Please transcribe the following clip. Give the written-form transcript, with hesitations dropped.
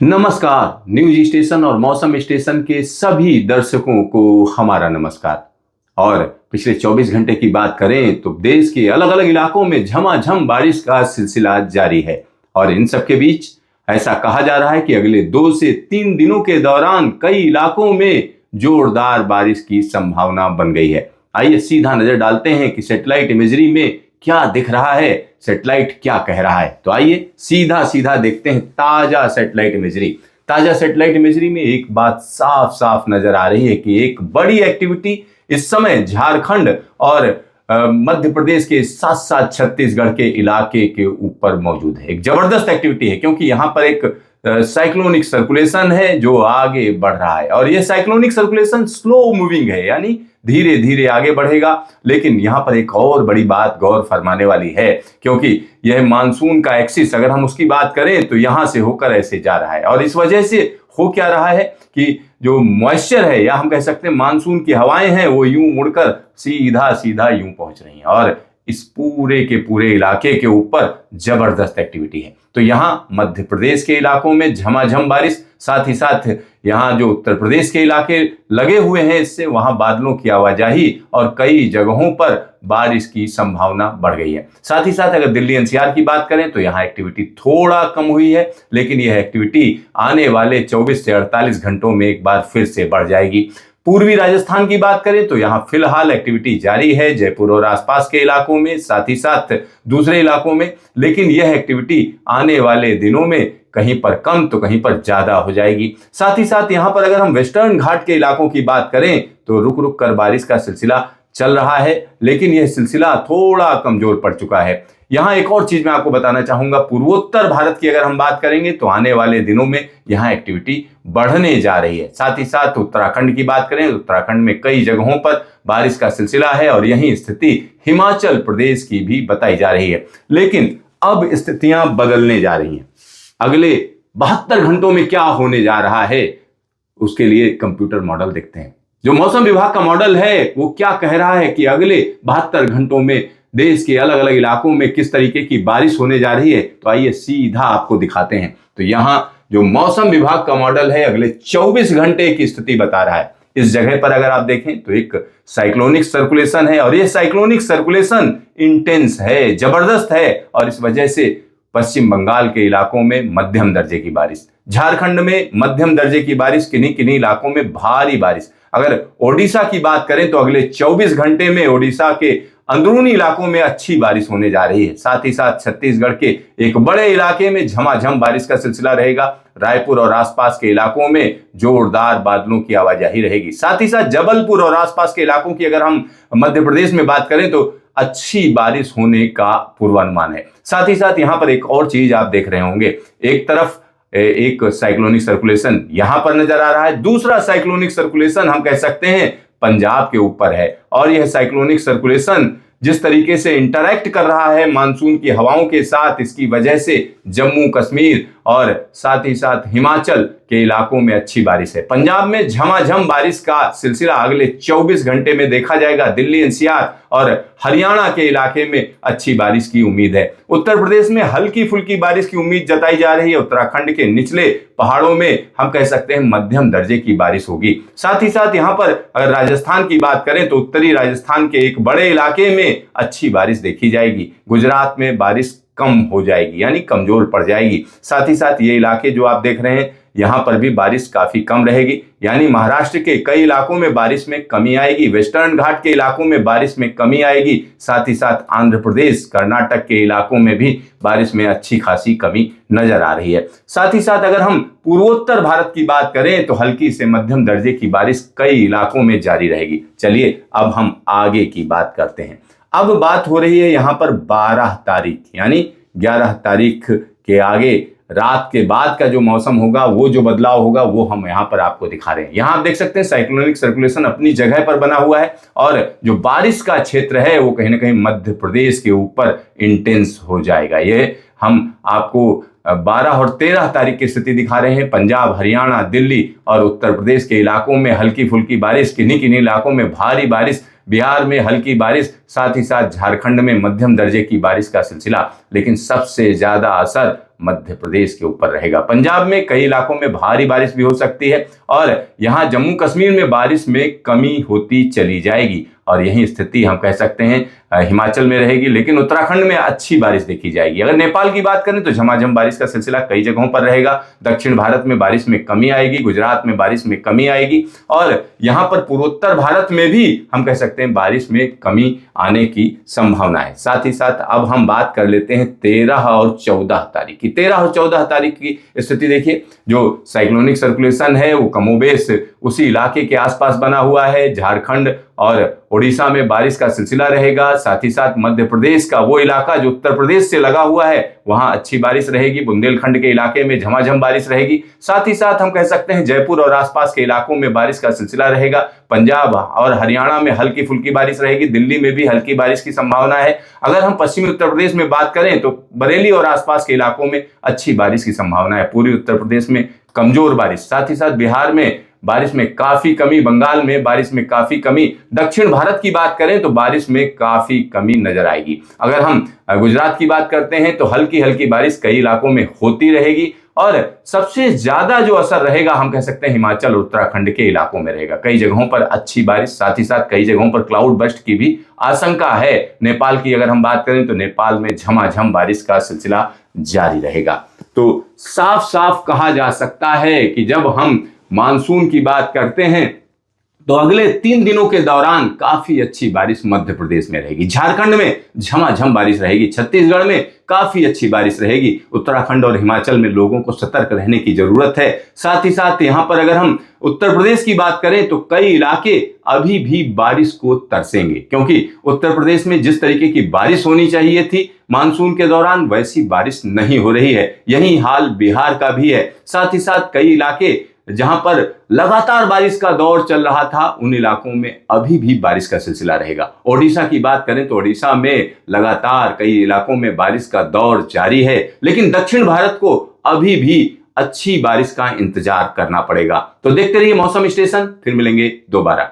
नमस्कार। News station और मौसम स्टेशन के सभी दर्शकों को हमारा नमस्कार। और पिछले 24 घंटे की बात करें तो देश के अलग अलग इलाकों में झमाझम बारिश का सिलसिला जारी है। और इन सब के बीच ऐसा कहा जा रहा है कि अगले 2 से 3 दिनों के दौरान कई इलाकों में जोरदार बारिश की संभावना बन गई है। आइए सीधा नजर डालते हैं कि सैटेलाइट इमेजरी में क्या दिख रहा है, सैटेलाइट क्या कह रहा है। तो आइए सीधा सीधा देखते हैं ताजा सैटेलाइट इमेजरी। ताजा सैटेलाइट इमेजरी में एक बात साफ साफ नजर आ रही है कि एक बड़ी एक्टिविटी इस समय झारखंड और मध्य प्रदेश के साथ साथ छत्तीसगढ़ के इलाके के ऊपर मौजूद है। एक जबरदस्त एक्टिविटी है क्योंकि यहां पर एक साइक्लोनिक सर्कुलेशन है जो आगे बढ़ रहा है। और यह साइक्लोनिक सर्कुलेशन स्लो मूविंग है, यानी धीरे धीरे आगे बढ़ेगा। लेकिन यहां पर एक और बड़ी बात गौर फरमाने वाली है क्योंकि यह मानसून का एक्सिस, अगर हम उसकी बात करें तो यहां से होकर ऐसे जा रहा है। और इस वजह से हो क्या रहा है कि जो मॉइस्चर है, या हम कह सकते हैं मानसून की हवाएं हैं, वो यूं मुड़कर सीधा सीधा यूं पहुंच रही हैं और इस पूरे के पूरे इलाके के ऊपर जबरदस्त एक्टिविटी है। तो यहां मध्य प्रदेश के इलाकों में झमाझम बारिश, साथ ही साथ यहां जो उत्तर प्रदेश के इलाके लगे हुए हैं इससे वहां बादलों की आवाजाही और कई जगहों पर बारिश की संभावना बढ़ गई है। साथ ही साथ अगर दिल्ली एनसीआर की बात करें तो यहां एक्टिविटी थोड़ा कम हुई है, लेकिन यह एक्टिविटी आने वाले 24 से 48 घंटों में एक बार फिर से बढ़ जाएगी। पूर्वी राजस्थान की बात करें तो यहां फिलहाल एक्टिविटी जारी है जयपुर और आसपास के इलाकों में, साथ ही साथ दूसरे इलाकों में। लेकिन यह एक्टिविटी आने वाले दिनों में कहीं पर कम तो कहीं पर ज्यादा हो जाएगी। साथ ही साथ यहां पर अगर हम वेस्टर्न घाट के इलाकों की बात करें तो रुक रुक कर बारिश का सिलसिला चल रहा है, लेकिन यह सिलसिला थोड़ा कमजोर पड़ चुका है। यहां एक और चीज मैं आपको बताना चाहूंगा, पूर्वोत्तर भारत की अगर हम बात करेंगे तो आने वाले दिनों में यहां एक्टिविटी बढ़ने जा रही है। साथ ही साथ उत्तराखंड की बात करें, उत्तराखंड में कई जगहों पर बारिश का सिलसिला है और यही स्थिति हिमाचल प्रदेश की भी बताई जा रही है। लेकिन अब स्थितियां बदलने जा रही हैं। अगले 72 घंटों में क्या होने जा रहा है उसके लिए कंप्यूटर मॉडल देखते हैं। जो मौसम विभाग का मॉडल है वो क्या कह रहा है कि अगले 72 घंटों में देश के अलग अलग इलाकों में किस तरीके की बारिश होने जा रही है। तो आइए सीधा आपको दिखाते हैं। तो यहां जो मौसम विभाग का मॉडल है अगले 24 घंटे की स्थिति बता रहा है। इस जगह पर अगर आप देखें तो एक साइक्लोनिक सर्कुलेशन है और यह साइक्लोनिक सर्कुलेशन इंटेंस है, जबरदस्त है। और इस वजह से पश्चिम बंगाल के इलाकों में मध्यम दर्जे की बारिश, झारखंड में मध्यम दर्जे की बारिश, किन्हीं किन्हीं इलाकों में भारी बारिश। अगर ओडिशा की बात करें तो अगले 24 घंटे में ओडिशा के अंदरूनी इलाकों में अच्छी बारिश होने जा रही है। साथ ही साथ छत्तीसगढ़ के एक बड़े इलाके में झमाझम बारिश का सिलसिला रहेगा। रायपुर और आसपास के इलाकों में जोरदार बादलों की आवाजाही रहेगी। साथ ही साथ जबलपुर और आसपास के इलाकों की अगर हम मध्य प्रदेश में बात करें तो अच्छी बारिश होने का पूर्वानुमान है। साथ ही साथ यहां पर एक और चीज आप देख रहे होंगे, एक तरफ एक साइक्लोनिक सर्कुलेशन यहां पर नजर आ रहा है, दूसरा साइक्लोनिक सर्कुलेशन हम कह सकते हैं पंजाब के ऊपर है। और यह साइक्लोनिक सर्कुलेशन जिस तरीके से इंटरैक्ट कर रहा है मानसून की हवाओं के साथ, इसकी वजह से जम्मू कश्मीर और साथ ही साथ हिमाचल के इलाकों में अच्छी बारिश है। पंजाब में झमाझम बारिश का सिलसिला अगले 24 घंटे में देखा जाएगा। दिल्ली एनसीआर और हरियाणा के इलाके में अच्छी बारिश की उम्मीद है। उत्तर प्रदेश में हल्की फुल्की बारिश की उम्मीद जताई जा रही है। उत्तराखंड के निचले पहाड़ों में हम कह सकते हैं मध्यम दर्जे की बारिश होगी। साथ ही साथ यहां पर अगर राजस्थान की बात करें तो उत्तरी राजस्थान के एक बड़े इलाके में अच्छी बारिश देखी जाएगी। गुजरात में बारिश कम हो जाएगी, यानी कमजोर पड़ जाएगी। साथ ही साथ ये इलाके जो आप देख रहे हैं यहां पर भी बारिश काफी कम रहेगी, यानी महाराष्ट्र के कई इलाकों में बारिश में कमी आएगी, वेस्टर्न घाट के इलाकों में बारिश में कमी आएगी। साथ ही साथ आंध्र प्रदेश, कर्नाटक के इलाकों में भी बारिश में अच्छी खासी कमी नजर आ रही है। साथ ही साथ अगर हम पूर्वोत्तर भारत की बात करें तो हल्की से मध्यम दर्जे की बारिश कई इलाकों में जारी रहेगी। चलिए अब हम आगे की बात करते हैं। अब बात हो रही है यहां पर 12 तारीख, यानी 11 तारीख के आगे रात के बाद का जो मौसम होगा, वो जो बदलाव होगा वो हम यहां पर आपको दिखा रहे हैं। यहां आप देख सकते हैं साइक्लोनिक सर्कुलेशन अपनी जगह पर बना हुआ है और जो बारिश का क्षेत्र है वो कहीं ना कहीं मध्य प्रदेश के ऊपर इंटेंस हो जाएगा। ये हम आपको 12 और 13 तारीख की स्थिति दिखा रहे हैं। पंजाब, हरियाणा, दिल्ली और उत्तर प्रदेश के इलाकों में हल्की फुल्की बारिश, किन्हीं किन्हीं इलाकों में भारी बारिश, बिहार में हल्की बारिश, साथ ही साथ झारखंड में मध्यम दर्जे की बारिश का सिलसिला। लेकिन सबसे ज्यादा असर मध्य प्रदेश के ऊपर रहेगा। पंजाब में कई इलाकों में भारी बारिश भी हो सकती है और यहाँ जम्मू कश्मीर में बारिश में कमी होती चली जाएगी और यही स्थिति हम कह सकते हैं हिमाचल में रहेगी, लेकिन उत्तराखंड में अच्छी बारिश देखी जाएगी। अगर नेपाल की बात करें तो झमाझम बारिश का सिलसिला कई जगहों पर रहेगा। दक्षिण भारत में बारिश में कमी आएगी, गुजरात में बारिश में कमी आएगी और यहाँ पर पूर्वोत्तर भारत में भी हम कह सकते हैं बारिश में कमी आने की संभावना है। साथ ही साथ अब हम बात कर लेते हैं 13 और 14 तारीख की। 13 और 14 तारीख की स्थिति देखिए, जो साइक्लोनिक सर्कुलेशन है वो कमोबेश उसी इलाके के आसपास बना हुआ है। झारखंड और ओडिशा में बारिश का सिलसिला रहेगा। साथ ही साथ मध्य प्रदेश का वो इलाका जो उत्तर प्रदेश से लगा हुआ है वहां अच्छी बारिश रहेगी। बुंदेलखंड के इलाके में झमाझम बारिश रहेगी। साथ ही साथ हम कह सकते हैं जयपुर और आसपास के इलाकों में बारिश का सिलसिला रहेगा। पंजाब और हरियाणा में हल्की फुल्की बारिश रहेगी। दिल्ली में भी हल्की बारिश की संभावना है। अगर हम पश्चिमी उत्तर प्रदेश में बात करें तो बरेली और आसपास के इलाकों में अच्छी बारिश की संभावना है। पूर्वी उत्तर प्रदेश में कमजोर बारिश। साथ ही साथ बिहार में बारिश में काफी कमी, बंगाल में बारिश में काफी कमी। दक्षिण भारत की बात करें तो बारिश में काफी कमी नजर आएगी। अगर हम गुजरात की बात करते हैं तो हल्की हल्की बारिश कई इलाकों में होती रहेगी और सबसे ज्यादा जो असर रहेगा हम कह सकते हैं हिमाचल और उत्तराखंड के इलाकों में रहेगा। कई जगहों पर अच्छी बारिश, साथ ही साथ कई जगहों पर क्लाउड बर्स्ट की भी आशंका है। नेपाल की अगर हम बात करें तो नेपाल में झमाझम बारिश का सिलसिला जारी रहेगा। तो साफ साफ कहा जा सकता है कि जब हम मानसून की बात करते हैं तो अगले 3 दिनों के दौरान काफी अच्छी बारिश मध्य प्रदेश में रहेगी। झारखंड में झमाझम बारिश रहेगी। छत्तीसगढ़ में काफी अच्छी बारिश रहेगी। उत्तराखंड और हिमाचल में लोगों को सतर्क रहने की जरूरत है। साथ ही साथ यहां पर अगर हम उत्तर प्रदेश की बात करें तो कई इलाके अभी भी बारिश को तरसेंगे, क्योंकि उत्तर प्रदेश में जिस तरीके की बारिश होनी चाहिए थी मानसून के दौरान वैसी बारिश नहीं हो रही है। यही हाल बिहार का भी है। साथ ही साथ कई इलाके जहां पर लगातार बारिश का दौर चल रहा था उन इलाकों में अभी भी बारिश का सिलसिला रहेगा। ओडिशा की बात करें तो ओडिशा में लगातार कई इलाकों में बारिश का दौर जारी है, लेकिन दक्षिण भारत को अभी भी अच्छी बारिश का इंतजार करना पड़ेगा। तो देखते रहिए मौसम स्टेशन, फिर मिलेंगे दोबारा।